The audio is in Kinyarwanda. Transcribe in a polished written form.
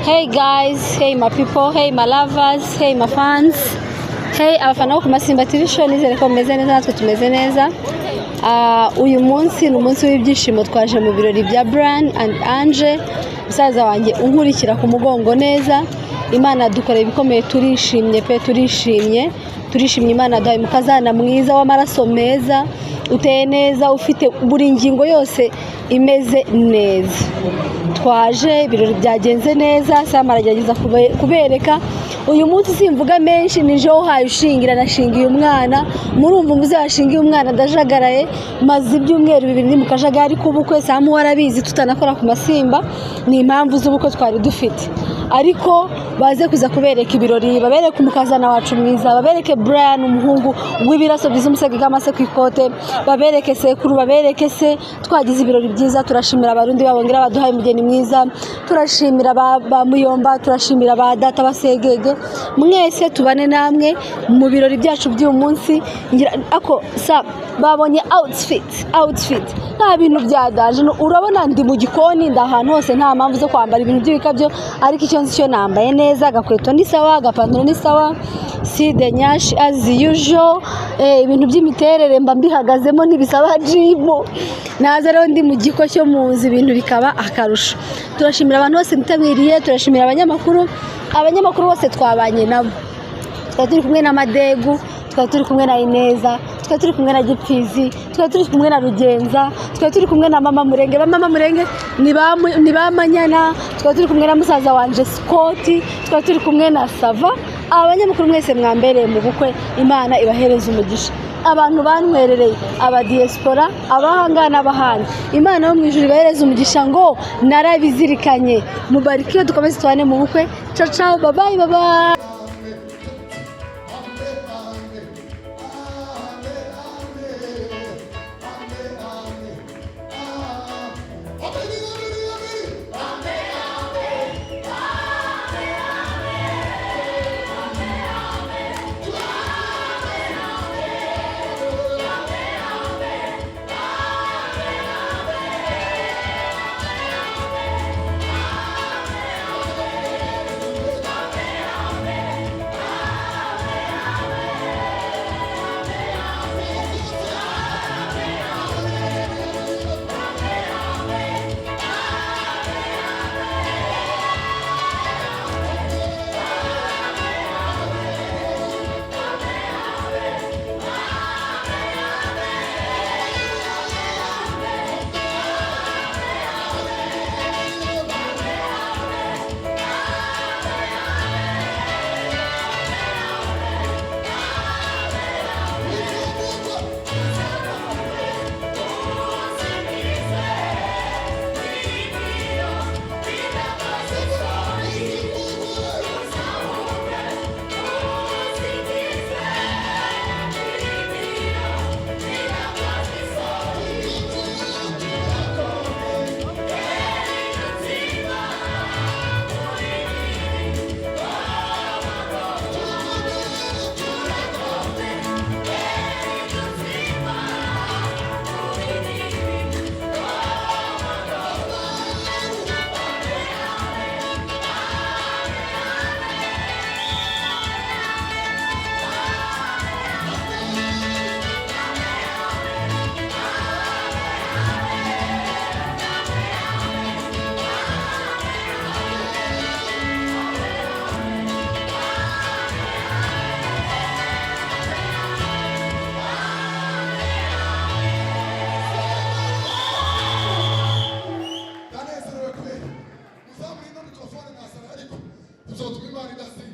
Hey guys, hey my people, hey my lovers, hey my fans, hey abafana ku Masimba TV show, nizere ko meze neza natwe tumeze neza. Uyu munsi ni umunsi w'ibyishimo, twaje mu birori bya Brian and Ange, musaza wanjye unkurikira ku mugongo neza. Imana dukoreye ibikomeye, turishimye Imana dawe mukazana mwiza w'amaraso meza, uteye neza, ufite buri ngingo yose imeze neza. Twaje ibirori byagenze neza, Sam aragerageza kubereka. Uyu munsi simvuga menshi, nije uhaye ushingira, nashingiye umwana, murumva muzashingiye umwana ndajagaraye, maze ibyumweru bibiri ndi mu kajagari k'ubukwe. Sam warabizi tutanakora ku Masimba, ni impamvu z'ubukwe twari dufite, ariko baze kuza kubereka ibirori, babereke umukazana wacu mwiza, babereke Brian umuhungu w'ibiraso byiza, umusege k'amase ku ikote, babereke sekuru, babereke se. Twagize ibirori byiza, turashimira abarundi babongera baduhaye umugeni mwiza, turashimira ba Muyomba, turashimira ba data basegege, mwese tubane namwe mu birori byacu by'uyu munsi. Ako sa babonye outfit nta bintu byadaje, urabona ndi mu gikoni, ndahantu hose, nta mpamvu zo kwambara ibintu by'ibikabyo, ariko icyo nzi cyo nambaye neza, agakweto ni sawa, agapantaro ni sawa, si de nyashi as usual. Ibintu by'imiterere mba mbihagazemo ntibisaba gym, naza rero ndi mu giko cyo muzi ibintu bikaba akarusho. Turashimira abantu bose bitabiriye, turashimira abanyamakuru bose twabanye nabo, twari turi kumwe na Madegu, twari turi kumwe na Ineza, twari turi kumwe na Gipfizi, twari turi kumwe na Rugenza, twari turi kumwe na Mama Murenge ni ba Manyana, twari turi kumwe na musaza wanje Scott, twari turi kumwe na Sava. Abanyamakuru mwese mwambereye mu bukwe, Imana ibahereza umugisha. Abantu bantwerereye, aba diaspora, abahanga n'abahanga, Imana yo mu ijuru ibahereza umugisha ngo narabizirikanye. Mubarike, dukomeze tubane mu bukwe. Ciao, bye bye. Mikrofone nasıl? Hadi. Tuzatmayın bari gazete.